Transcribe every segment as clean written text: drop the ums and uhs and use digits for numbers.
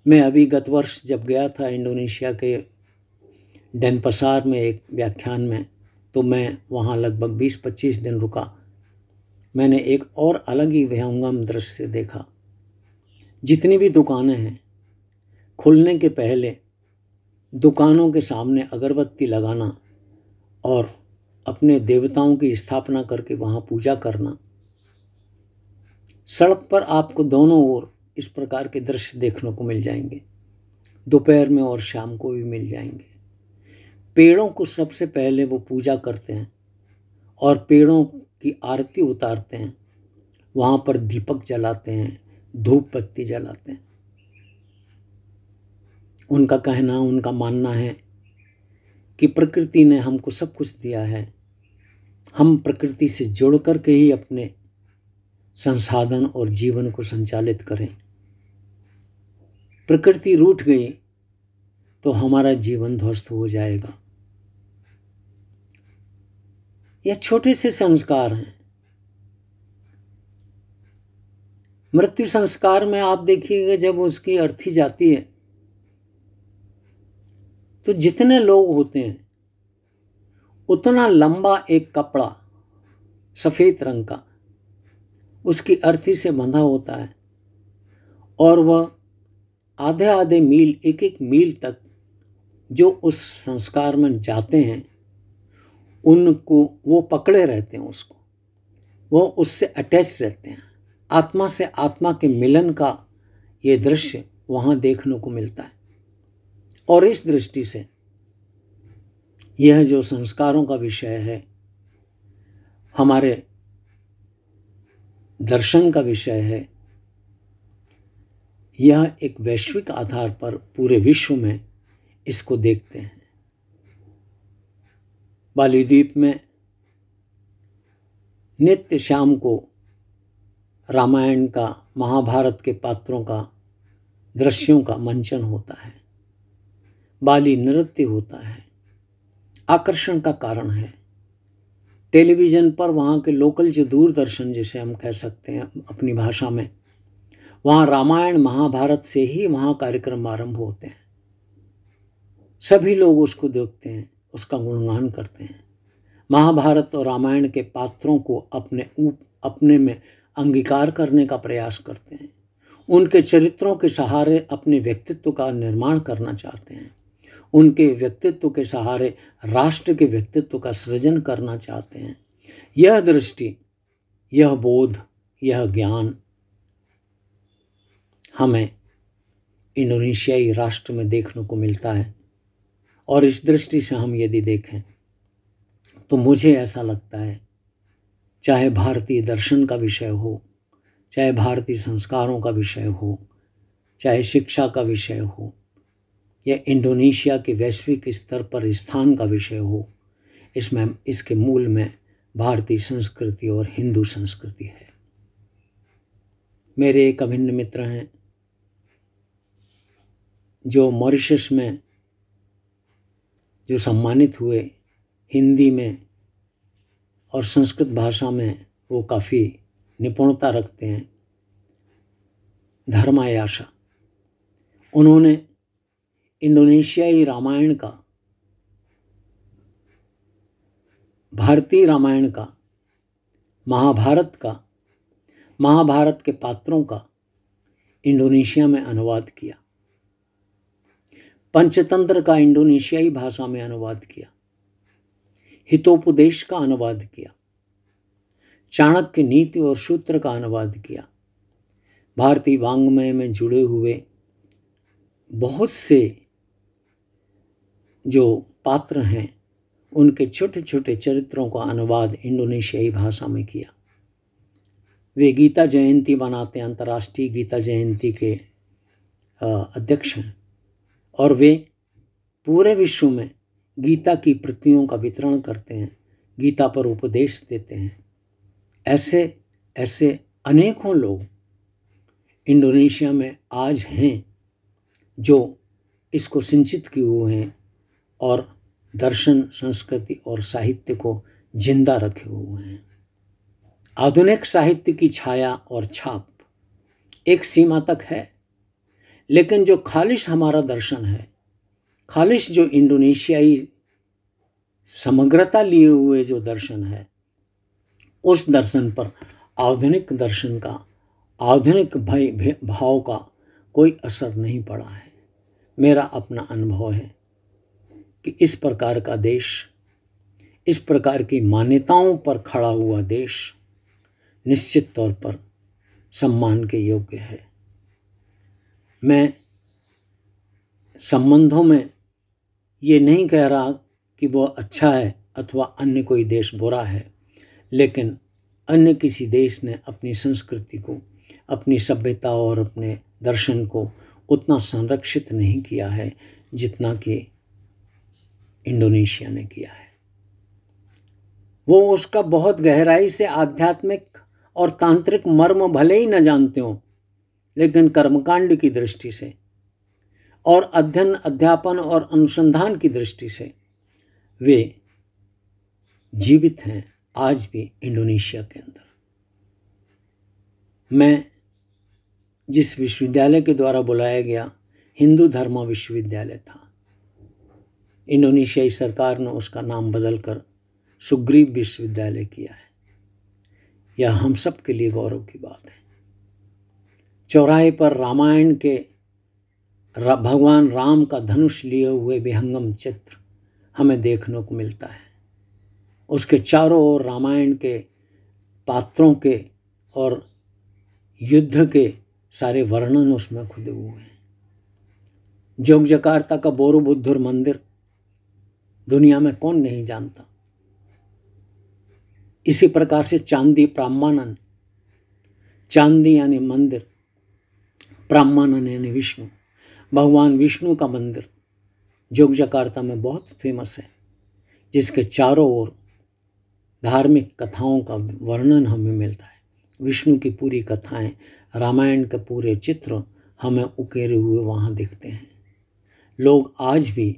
मैं अभी गत वर्ष जब गया था इंडोनेशिया के डेनपसार में एक व्याख्यान में, तो मैं वहाँ लगभग 20-25 दिन रुका। मैंने एक और अलग ही विहंगम दृश्य देखा। जितनी भी दुकानें हैं, खुलने के पहले दुकानों के सामने अगरबत्ती लगाना और अपने देवताओं की स्थापना करके वहाँ पूजा करना। सड़क पर आपको दोनों ओर इस प्रकार के दृश्य देखने को मिल जाएंगे, दोपहर में और शाम को भी मिल जाएंगे। पेड़ों को सबसे पहले वो पूजा करते हैं और पेड़ों की आरती उतारते हैं, वहाँ पर दीपक जलाते हैं, धूप बत्ती जलाते हैं। उनका कहना, उनका मानना है कि प्रकृति ने हमको सब कुछ दिया है, हम प्रकृति से जुड़ कर के ही अपने संसाधन और जीवन को संचालित करें। प्रकृति रूठ गई तो हमारा जीवन ध्वस्त हो जाएगा। यह छोटे से संस्कार हैं। मृत्यु संस्कार में आप देखिएगा, जब उसकी अर्थी जाती है तो जितने लोग होते हैं उतना लंबा एक कपड़ा सफ़ेद रंग का उसकी अर्थी से बंधा होता है और वह आधे आधे मील, एक एक मील तक जो उस संस्कार में जाते हैं उनको वो पकड़े रहते हैं, उसको वो उससे अटैच रहते हैं। आत्मा से आत्मा के मिलन का ये दृश्य वहाँ देखने को मिलता है। और इस दृष्टि से यह जो संस्कारों का विषय है, हमारे दर्शन का विषय है, यह एक वैश्विक आधार पर पूरे विश्व में इसको देखते हैं। बाली द्वीप में नित्य शाम को रामायण का, महाभारत के पात्रों का, दृश्यों का मंचन होता है। बाली नृत्य होता है, आकर्षण का कारण है। टेलीविज़न पर वहाँ के लोकल जो दूरदर्शन जिसे हम कह सकते हैं अपनी भाषा में, वहाँ रामायण महाभारत से ही वहाँ कार्यक्रम आरंभ होते हैं। सभी लोग उसको देखते हैं, उसका गुणगान करते हैं। महाभारत और रामायण के पात्रों को अपने में अंगीकार करने का प्रयास करते हैं। उनके चरित्रों के सहारे अपने व्यक्तित्व का निर्माण करना चाहते हैं। उनके व्यक्तित्व के सहारे राष्ट्र के व्यक्तित्व का सृजन करना चाहते हैं। यह दृष्टि, यह बोध, यह ज्ञान हमें इंडोनेशियाई राष्ट्र में देखने को मिलता है। और इस दृष्टि से हम यदि देखें तो मुझे ऐसा लगता है, चाहे भारतीय दर्शन का विषय हो, चाहे भारतीय संस्कारों का विषय हो, चाहे शिक्षा का विषय हो, या इंडोनेशिया के वैश्विक स्तर पर स्थान का विषय हो, इसमें इसके मूल में भारतीय संस्कृति और हिंदू संस्कृति है। मेरे एक अभिन्न मित्र हैं जो मॉरिशस में जो सम्मानित हुए, हिंदी में और संस्कृत भाषा में वो काफ़ी निपुणता रखते हैं, धर्मायाशा। उन्होंने इंडोनेशियाई रामायण का, भारतीय रामायण का, महाभारत का, महाभारत के पात्रों का इंडोनेशिया में अनुवाद किया। पंचतंत्र का इंडोनेशियाई भाषा में अनुवाद किया। हितोपदेश का अनुवाद किया। चाणक्य नीति और सूत्र का अनुवाद किया। भारतीय वाङ्मय में जुड़े हुए बहुत से जो पात्र हैं उनके छोटे छोटे चरित्रों का अनुवाद इंडोनेशियाई भाषा में किया। वे गीता जयंती मनाते हैं, अंतर्राष्ट्रीय गीता जयंती के अध्यक्ष हैं और वे पूरे विश्व में गीता की प्रतियों का वितरण करते हैं, गीता पर उपदेश देते हैं। ऐसे ऐसे अनेकों लोग इंडोनेशिया में आज हैं जो इसको सिंचित किए हुए हैं और दर्शन, संस्कृति और साहित्य को जिंदा रखे हुए हैं। आधुनिक साहित्य की छाया और छाप एक सीमा तक है, लेकिन जो खालिश हमारा दर्शन है, खालिश जो इंडोनेशियाई समग्रता लिए हुए जो दर्शन है, उस दर्शन पर आधुनिक दर्शन का, आधुनिक भाव का कोई असर नहीं पड़ा है। मेरा अपना अनुभव है कि इस प्रकार का देश, इस प्रकार की मान्यताओं पर खड़ा हुआ देश निश्चित तौर पर सम्मान के योग्य है। मैं संबंधों में ये नहीं कह रहा कि वो अच्छा है अथवा अन्य कोई देश बुरा है, लेकिन अन्य किसी देश ने अपनी संस्कृति को, अपनी सभ्यता और अपने दर्शन को उतना संरक्षित नहीं किया है जितना कि इंडोनेशिया ने किया है। वो उसका बहुत गहराई से आध्यात्मिक और तांत्रिक मर्म भले ही न जानते हों, लेकिन कर्मकांड की दृष्टि से और अध्ययन, अध्यापन और अनुसंधान की दृष्टि से वे जीवित हैं आज भी इंडोनेशिया के अंदर। मैं जिस विश्वविद्यालय के द्वारा बुलाया गया हिंदू धर्म विश्वविद्यालय था, इंडोनेशियाई सरकार ने उसका नाम बदलकर सुग्रीव विश्वविद्यालय किया है। यह हम सब के लिए गौरव की बात है। चौराहे पर रामायण के भगवान राम का धनुष लिए हुए विहंगम चित्र हमें देखने को मिलता है। उसके चारों ओर रामायण के पात्रों के और युद्ध के सारे वर्णन उसमें खुदे हुए हैं। जोग्यकार्ता का बोरोबुद्दुर मंदिर दुनिया में कौन नहीं जानता। इसी प्रकार से चांदी प्रामानन, चांदी यानी मंदिर, प्रामानन यानी विष्णु, भगवान विष्णु का मंदिर जोग्यकार्ता में बहुत फेमस है, जिसके चारों ओर धार्मिक कथाओं का वर्णन हमें मिलता है। विष्णु की पूरी कथाएं, रामायण के पूरे चित्र हमें उकेरे हुए वहाँ दिखते हैं। लोग आज भी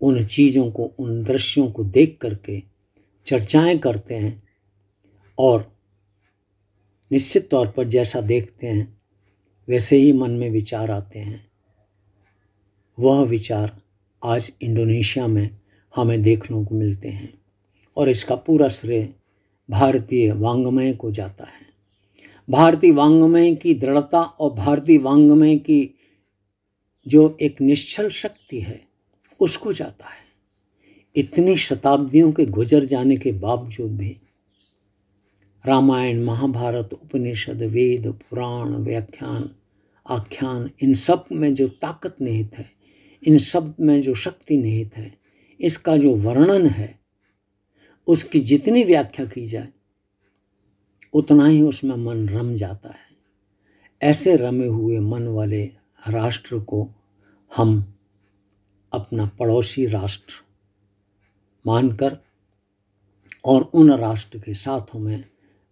उन चीज़ों को, उन दृश्यों को देख करके चर्चाएं करते हैं और निश्चित तौर पर जैसा देखते हैं वैसे ही मन में विचार आते हैं। वह विचार आज इंडोनेशिया में हमें देखने को मिलते हैं और इसका पूरा श्रेय भारतीय वाङ्मय को जाता है। भारतीय वाङ्मय की दृढ़ता और भारतीय वाङ्मय की जो एक निश्चल शक्ति है उसको जाता है। इतनी शताब्दियों के गुजर जाने के बावजूद भी रामायण, महाभारत, उपनिषद, वेद, पुराण, व्याख्यान, आख्यान, इन सब में जो ताकत निहित है, इन सब में जो शक्ति निहित है, इसका जो वर्णन है, उसकी जितनी व्याख्या की जाए उतना ही उसमें मन रम जाता है। ऐसे रमे हुए मन वाले राष्ट्र को हम अपना पड़ोसी राष्ट्र मानकर और उन राष्ट्र के साथ हमें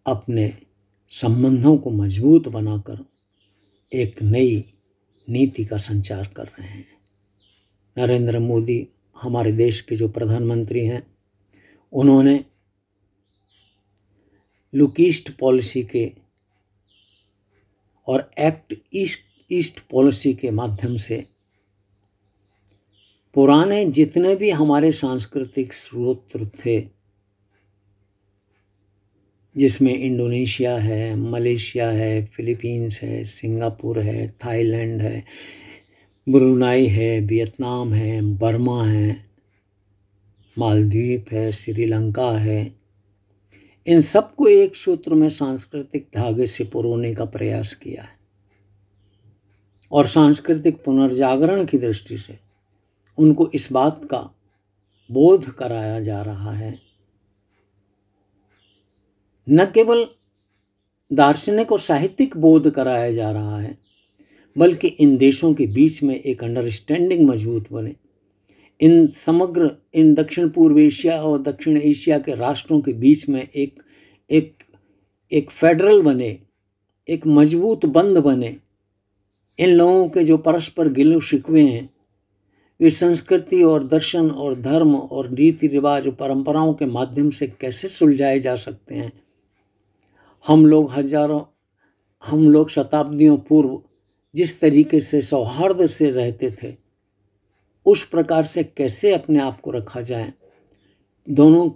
अपने संबंधों को मजबूत बनाकर एक नई नीति का संचार कर रहे हैं। नरेंद्र मोदी हमारे देश के जो प्रधानमंत्री हैं, उन्होंने लुक ईस्ट पॉलिसी के और एक्ट ईस्ट पॉलिसी के माध्यम से पुराने जितने भी हमारे सांस्कृतिक स्रोत थे, जिसमें इंडोनेशिया है, मलेशिया है, फिलीपींस है, सिंगापुर है, थाईलैंड है, ब्रुनाई है, वियतनाम है, बर्मा है, मालदीव है, श्रीलंका है, इन सबको एक सूत्र में सांस्कृतिक धागे से पिरोने का प्रयास किया है और सांस्कृतिक पुनर्जागरण की दृष्टि से उनको इस बात का बोध कराया जा रहा है। न केवल दार्शनिक और साहित्यिक बोध कराया जा रहा है, बल्कि इन देशों के बीच में एक अंडरस्टैंडिंग मजबूत बने। इन दक्षिण पूर्व एशिया और दक्षिण एशिया के राष्ट्रों के बीच में एक फेडरल बने, एक मजबूत बंध बने। इन लोगों के जो परस्पर गिले शिकवे हैं, वे संस्कृति और दर्शन और धर्म और रीति रिवाज और परंपराओं के माध्यम से कैसे सुलझाए जा सकते हैं। हम लोग शताब्दियों पूर्व जिस तरीके से सौहार्द से रहते थे, उस प्रकार से कैसे अपने आप को रखा जाए, दोनों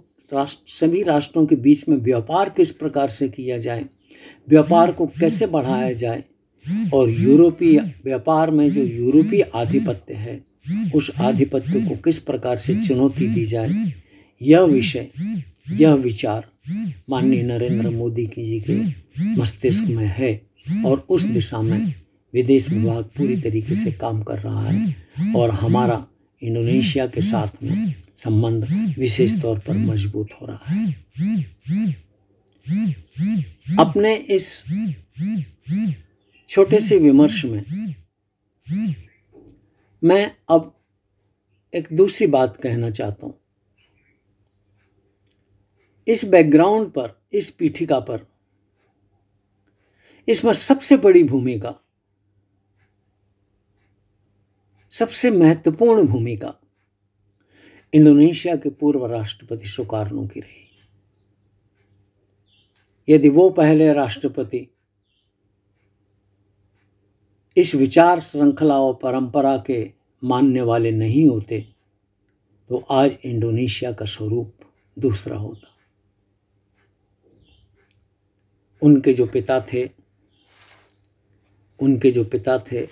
सभी राष्ट्रों के बीच में व्यापार किस प्रकार से किया जाए, व्यापार को कैसे बढ़ाया जाए, और यूरोपीय व्यापार में जो यूरोपीय आधिपत्य है उस आधिपत्य को किस प्रकार से चुनौती दी जाए, यह विषय, यह विचार माननीय नरेंद्र मोदी जी के मस्तिष्क में है और उस दिशा में विदेश विभाग पूरी तरीके से काम कर रहा है और हमारा इंडोनेशिया के साथ में संबंध विशेष तौर पर मजबूत हो रहा है। अपने इस छोटे से विमर्श में मैं अब एक दूसरी बात कहना चाहता हूं। इस बैकग्राउंड पर, इस पीठिका पर, इसमें सबसे बड़ी भूमिका, सबसे महत्वपूर्ण भूमिका इंडोनेशिया के पूर्व राष्ट्रपति सुकार्नो की रही। यदि वो पहले राष्ट्रपति इस विचार श्रृंखला और परंपरा के मानने वाले नहीं होते तो आज इंडोनेशिया का स्वरूप दूसरा होता। उनके जो पिता थे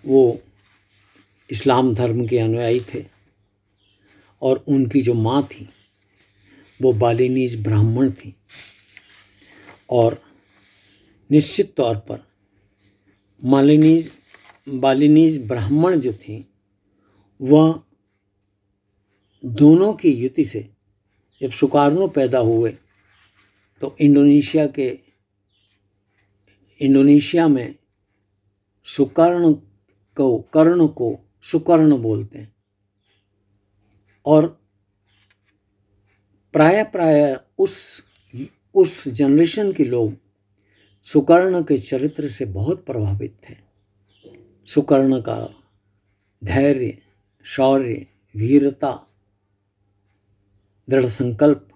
वो इस्लाम धर्म के अनुयायी थे और उनकी जो माँ थी वो बालिनीज ब्राह्मण थी और निश्चित तौर पर बालिनीज ब्राह्मण जो थी वह दोनों की युति से जब सुकार्नो पैदा हुए तो इंडोनेशिया में कर्ण को सुकर्ण बोलते हैं और प्राय उस जनरेशन के लोग सुकर्ण के चरित्र से बहुत प्रभावित थे। सुकर्ण का धैर्य, शौर्य, वीरता, दृढ़ संकल्प।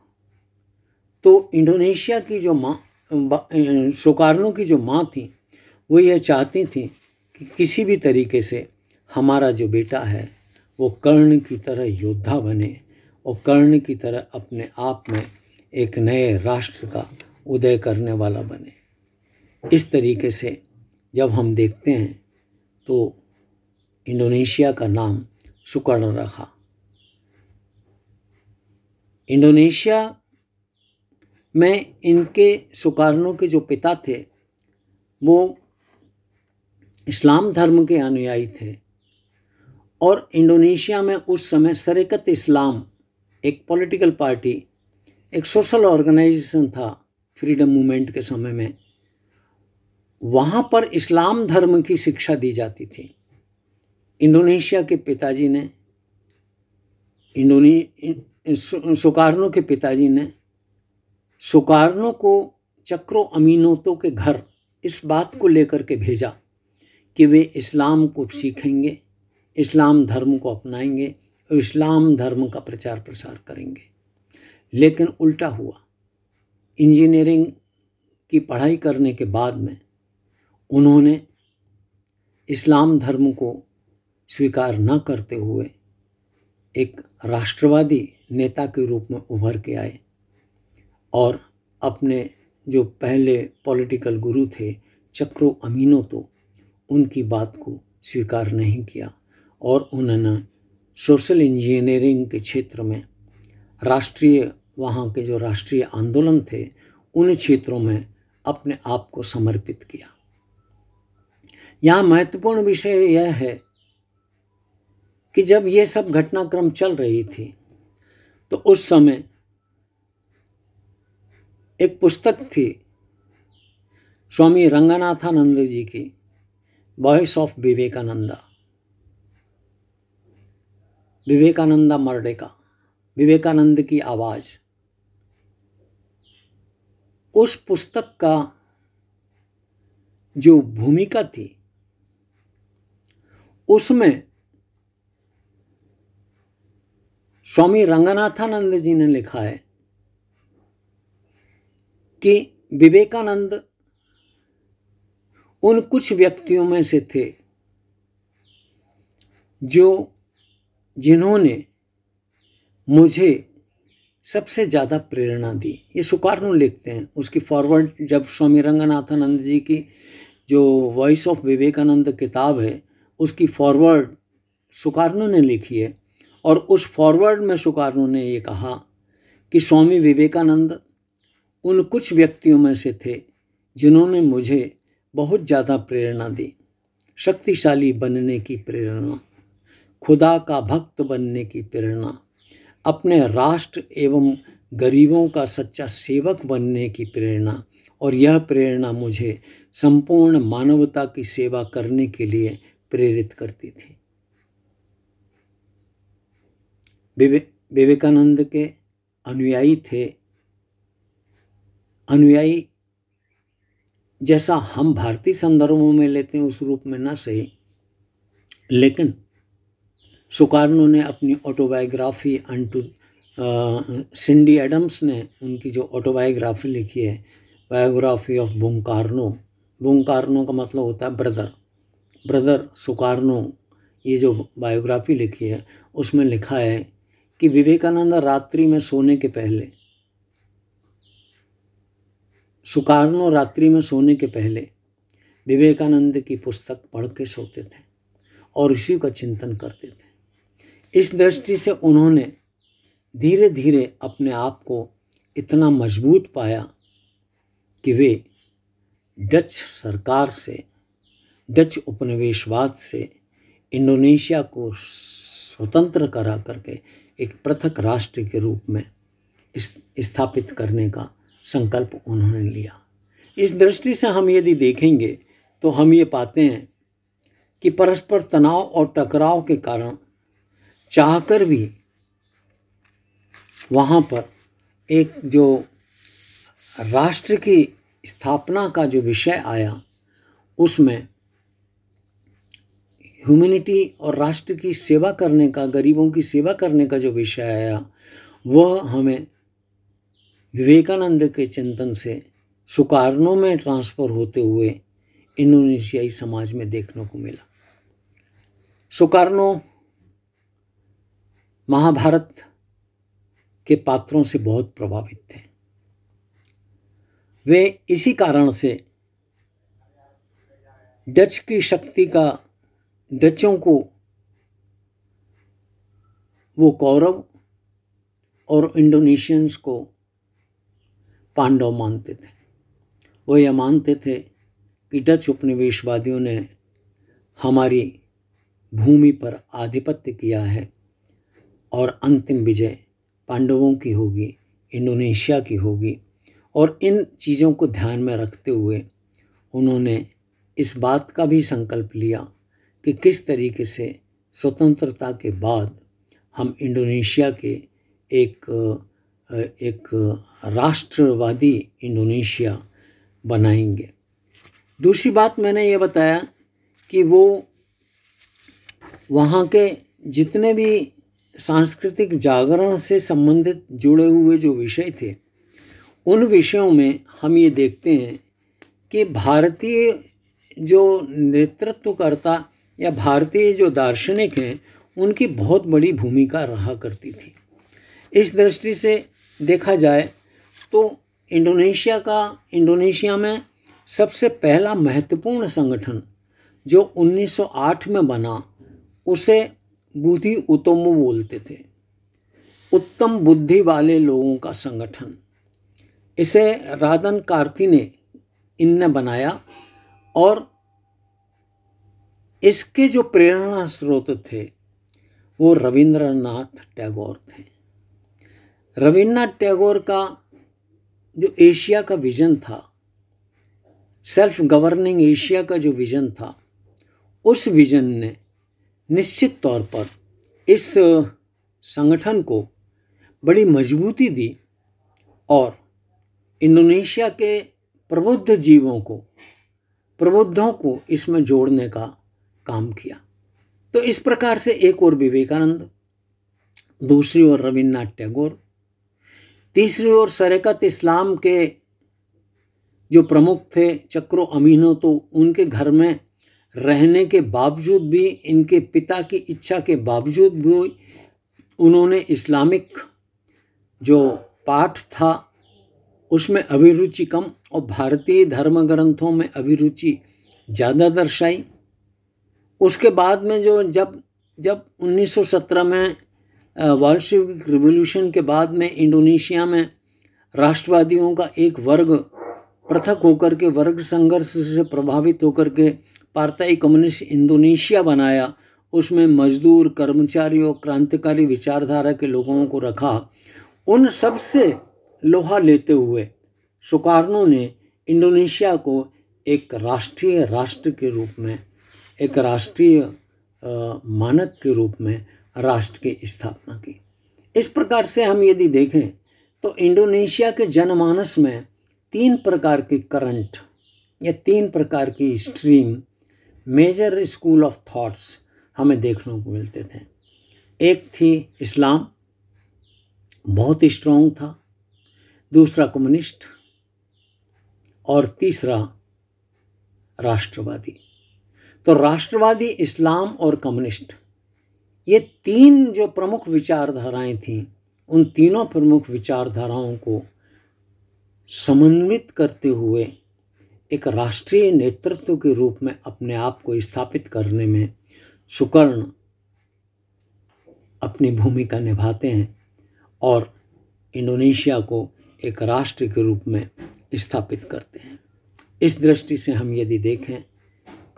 तो इंडोनेशिया की जो माँ, सुकार्नो की जो माँ थी वो यह चाहती थी कि किसी भी तरीके से हमारा जो बेटा है वो कर्ण की तरह योद्धा बने और कर्ण की तरह अपने आप में एक नए राष्ट्र का उदय करने वाला बने। इस तरीके से जब हम देखते हैं तो इंडोनेशिया का नाम सुकर्ण रखा। इंडोनेशिया में इनके सुकार्नो के जो पिता थे वो इस्लाम धर्म के अनुयायी थे और इंडोनेशिया में उस समय शरीकत इस्लाम एक पॉलिटिकल पार्टी, एक सोशल ऑर्गेनाइजेशन था फ्रीडम मूवमेंट के समय में। वहाँ पर इस्लाम धर्म की शिक्षा दी जाती थी। इंडोनेशिया के पिताजी ने सुकार्नो के पिताजी ने सुकार्नो को चक्रो अमीनोतो के घर इस बात को लेकर के भेजा कि वे इस्लाम को सीखेंगे, इस्लाम धर्म को अपनाएंगे और इस्लाम धर्म का प्रचार प्रसार करेंगे। लेकिन उल्टा हुआ। इंजीनियरिंग की पढ़ाई करने के बाद में उन्होंने इस्लाम धर्म को स्वीकार न करते हुए एक राष्ट्रवादी नेता के रूप में उभर के आए और अपने जो पहले पॉलिटिकल गुरु थे चक्रो अमीनोतो, उनकी बात को स्वीकार नहीं किया और उन्होंने सोशल इंजीनियरिंग के क्षेत्र में वहाँ के जो राष्ट्रीय आंदोलन थे उन क्षेत्रों में अपने आप को समर्पित किया। यहाँ महत्वपूर्ण विषय यह है कि जब ये सब घटनाक्रम चल रही थी तो उस समय एक पुस्तक थी स्वामी रंगनाथानंद जी की, वॉइस ऑफ विवेकानंदा, विवेकानंदा मर्डेका, विवेकानंद की आवाज़। उस पुस्तक का जो भूमिका थी उसमें स्वामी रंगनाथानंद जी ने लिखा है कि विवेकानंद उन कुछ व्यक्तियों में से थे जिन्होंने मुझे सबसे ज़्यादा प्रेरणा दी। ये सुकार्नो लिखते हैं। उसकी फॉरवर्ड जब स्वामी रंगनाथानंद जी की जो वॉइस ऑफ विवेकानंद किताब है उसकी फॉरवर्ड सुकार्नो ने लिखी है, और उस फॉरवर्ड में सुकार्नो ने ये कहा कि स्वामी विवेकानंद उन कुछ व्यक्तियों में से थे जिन्होंने मुझे बहुत ज़्यादा प्रेरणा दी। शक्तिशाली बनने की प्रेरणा, खुदा का भक्त बनने की प्रेरणा, अपने राष्ट्र एवं गरीबों का सच्चा सेवक बनने की प्रेरणा, और यह प्रेरणा मुझे संपूर्ण मानवता की सेवा करने के लिए प्रेरित करती थी। विवेकानंद के अनुयायी थे। अनुयायी जैसा हम भारतीय संदर्भों में लेते हैं उस रूप में ना सही, लेकिन सुकार्नो ने अपनी ऑटोबायोग्राफी सिंडी एडम्स ने उनकी जो ऑटोबायोग्राफी लिखी है, बायोग्राफी ऑफ बुंकारनो, बुंकारनो का मतलब होता है ब्रदर सुकार्नो, ये जो बायोग्राफी लिखी है उसमें लिखा है कि विवेकानंद रात्रि में सोने के पहले, सुकार्नो रात्रि में सोने के पहले विवेकानंद की पुस्तक पढ़ के सोते थे और इसी का चिंतन करते थे। इस दृष्टि से उन्होंने धीरे धीरे अपने आप को इतना मजबूत पाया कि वे डच सरकार से, डच उपनिवेशवाद से इंडोनेशिया को स्वतंत्र करा करके एक पृथक राष्ट्र के रूप में स्थापित करने का संकल्प उन्होंने लिया। इस दृष्टि से हम यदि देखेंगे तो हम ये पाते हैं कि परस्पर तनाव और टकराव के कारण चाहकर भी वहाँ पर एक जो राष्ट्र की स्थापना का जो विषय आया उसमें ह्यूमैनिटी और राष्ट्र की सेवा करने का, गरीबों की सेवा करने का जो विषय आया वह हमें विवेकानंद के चिंतन से सुकार्नो में ट्रांसफ़र होते हुए इंडोनेशियाई समाज में देखने को मिला। सुकार्नो महाभारत के पात्रों से बहुत प्रभावित थे। वे इसी कारण से डच की शक्ति का, डचों को वो कौरव और इंडोनेशियंस को पांडव मानते थे। वो यह मानते थे कि डच उपनिवेशवादियों ने हमारी भूमि पर आधिपत्य किया है और अंतिम विजय पांडवों की होगी, इंडोनेशिया की होगी। और इन चीज़ों को ध्यान में रखते हुए उन्होंने इस बात का भी संकल्प लिया कि किस तरीके से स्वतंत्रता के बाद हम इंडोनेशिया के एक राष्ट्रवादी इंडोनेशिया बनाएंगे। दूसरी बात मैंने ये बताया कि वो वहाँ के जितने भी सांस्कृतिक जागरण से संबंधित जुड़े हुए जो विषय थे उन विषयों में हम ये देखते हैं कि भारतीय जो नेतृत्वकर्ता या भारतीय जो दार्शनिक हैं उनकी बहुत बड़ी भूमिका रहा करती थी। इस दृष्टि से देखा जाए तो इंडोनेशिया में सबसे पहला महत्वपूर्ण संगठन जो 1908 में बना उसे बुद्धि उतोमो बोलते थे, उत्तम बुद्धि वाले लोगों का संगठन। इसे रादन कार्ती ने इनने बनाया और इसके जो प्रेरणा स्रोत थे वो रविंद्रनाथ टैगोर थे। रविन्द्रनाथ टैगोर का जो एशिया का विज़न था, सेल्फ गवर्निंग एशिया का जो विज़न था, उस विज़न ने निश्चित तौर पर इस संगठन को बड़ी मजबूती दी और इंडोनेशिया के प्रबुद्धों को इसमें जोड़ने का काम किया। तो इस प्रकार से एक ओर विवेकानंद, दूसरी ओर रविन्द्रनाथ टैगोर, तीसरी ओर शरीयत इस्लाम के जो प्रमुख थे चक्रो अमीनो, तो उनके घर में रहने के बावजूद भी, इनके पिता की इच्छा के बावजूद भी उन्होंने इस्लामिक जो पाठ था उसमें अभिरुचि कम और भारतीय धर्म ग्रंथों में अभिरुचि ज़्यादा दर्शाई। उसके बाद में जो जब 1917 में बोल्शेविक रिवॉल्यूशन के बाद में इंडोनेशिया में राष्ट्रवादियों का एक वर्ग पृथक होकर के, वर्ग संघर्ष से प्रभावित होकर के पार्ताई कम्युनिस्ट इंडोनेशिया बनाया, उसमें मजदूर, कर्मचारियों, क्रांतिकारी विचारधारा के लोगों को रखा। उन सब से लोहा लेते हुए सुकार्नो ने इंडोनेशिया को एक राष्ट्रीय राष्ट्र के रूप में, एक राष्ट्रीय मानक के रूप में राष्ट्र की स्थापना की। इस प्रकार से हम यदि देखें तो इंडोनेशिया के जनमानस में 3 प्रकार के करंट या 3 प्रकार की stream, major school of thoughts हमें देखने को मिलते थे। एक थी इस्लाम, बहुत स्ट्रॉन्ग था, दूसरा कम्युनिस्ट और तीसरा राष्ट्रवादी। तो राष्ट्रवादी, इस्लाम और कम्युनिस्ट, ये 3 जो प्रमुख विचारधाराएं थीं, उन तीनों प्रमुख विचारधाराओं को समन्वित करते हुए एक राष्ट्रीय नेतृत्व के रूप में अपने आप को स्थापित करने में सुकर्ण अपनी भूमिका निभाते हैं और इंडोनेशिया को एक राष्ट्र के रूप में स्थापित करते हैं। इस दृष्टि से हम यदि देखें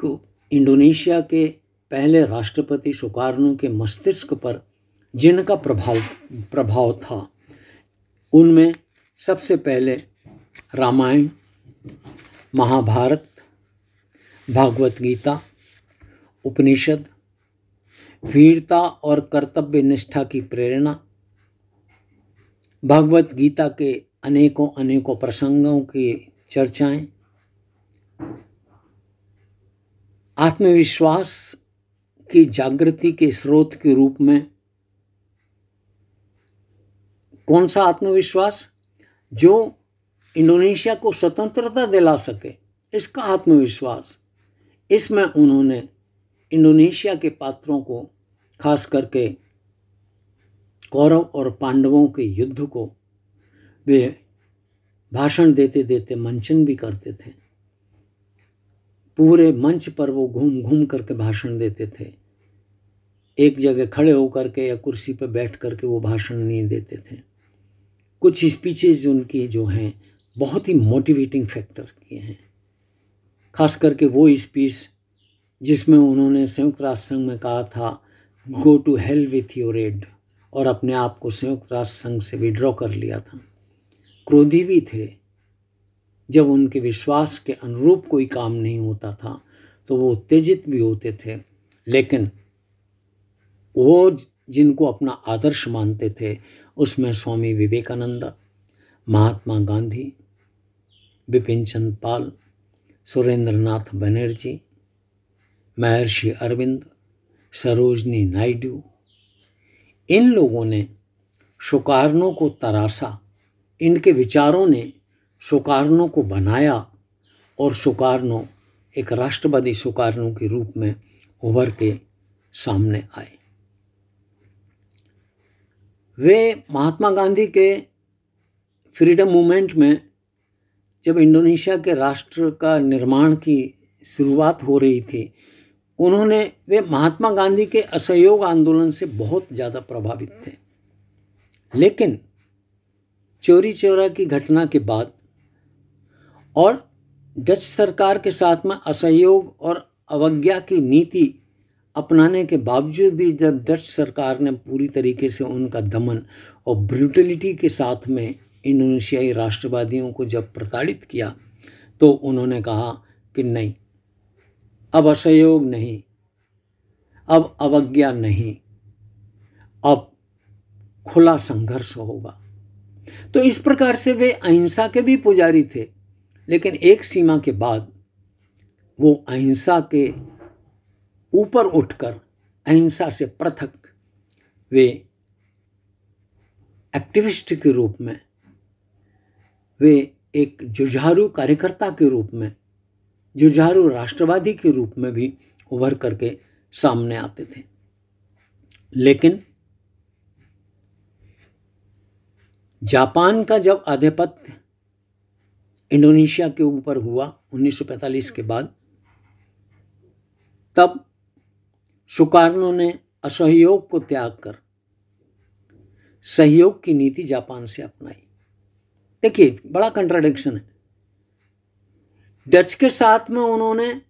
कि इंडोनेशिया के पहले राष्ट्रपति सुकार्नो के मस्तिष्क पर जिनका प्रभाव था, उनमें सबसे पहले रामायण, महाभारत, भागवत गीता, उपनिषद, वीरता और कर्तव्य निष्ठा की प्रेरणा, भागवत गीता के अनेकों प्रसंगों की चर्चाएं, आत्मविश्वास की जागृति के स्रोत के रूप में। कौन सा आत्मविश्वास? जो इंडोनेशिया को स्वतंत्रता दिला सके, इसका आत्मविश्वास। इसमें उन्होंने इंडोनेशिया के पात्रों को, खास करके कौरव और पांडवों के युद्ध को, वे भाषण देते देते मंचन भी करते थे। पूरे मंच पर वो घूम घूम करके भाषण देते थे। एक जगह खड़े होकर के या कुर्सी पर बैठ करके वो भाषण नहीं देते थे। कुछ स्पीचेज उनकी जो हैं बहुत ही मोटिवेटिंग फैक्टर किए हैं। खास करके वो स्पीच जिसमें उन्होंने संयुक्त राष्ट्र संघ में कहा था, go to hell with your aid, और अपने आप को संयुक्त राष्ट्र संघ से विड्रॉ कर लिया था। क्रोधी भी थे। जब उनके विश्वास के अनुरूप कोई काम नहीं होता था तो वो उत्तेजित भी होते थे, लेकिन वो जिनको अपना आदर्श मानते थे उसमें स्वामी विवेकानंद, महात्मा गांधी, बिपिन चंद्र पाल, सुरेंद्र नाथ बनर्जी, महर्षि अरविंद, सरोजनी नायडू, इन लोगों ने सुकार्नो को तराशा। इनके विचारों ने सुकार्नो को बनाया और सुकार्नो एक राष्ट्रवादी सुकार्नो के रूप में उभर के सामने आए। वे महात्मा गांधी के फ्रीडम मूवमेंट में, जब इंडोनेशिया के राष्ट्र का निर्माण की शुरुआत हो रही थी, वे महात्मा गांधी के असहयोग आंदोलन से बहुत ज़्यादा प्रभावित थे। लेकिन चोरी चौरा की घटना के बाद और डच सरकार के साथ में असहयोग और अवज्ञा की नीति अपनाने के बावजूद भी जब डच सरकार ने पूरी तरीके से उनका दमन और ब्रूटलिटी के साथ में इंडोनेशियाई राष्ट्रवादियों को जब प्रताड़ित किया, तो उन्होंने कहा कि नहीं, अब असहयोग नहीं, अब अवज्ञा नहीं, अब खुला संघर्ष होगा। तो इस प्रकार से वे अहिंसा के भी पुजारी थे, लेकिन एक सीमा के बाद वो अहिंसा के ऊपर उठकर अहिंसा से पृथक वे एक्टिविस्ट के रूप में वे एक जुझारू कार्यकर्ता के रूप में, जुझारू राष्ट्रवादी के रूप में भी उभर करके सामने आते थे। लेकिन जापान का जब आधिपत्य इंडोनेशिया के ऊपर हुआ 1945 के बाद, तब सुकार्नो ने असहयोग को त्याग कर सहयोग की नीति जापान से अपनाई। देखिए, बड़ा कंट्राडिक्शन है। डच के साथ में उन्होंने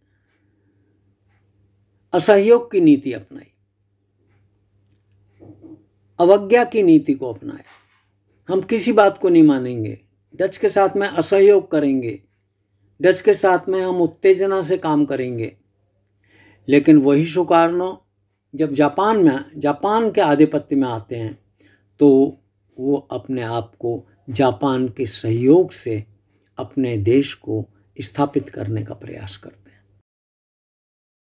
असहयोग की नीति अपनाई, अवज्ञा की नीति को अपनाया। हम किसी बात को नहीं मानेंगे, डच के साथ में असहयोग करेंगे, डच के साथ में हम उत्तेजना से काम करेंगे। लेकिन वही सुकार्नो जब जापान के आधिपत्य में आते हैं तो वो अपने आप को जापान के सहयोग से अपने देश को स्थापित करने का प्रयास करते हैं।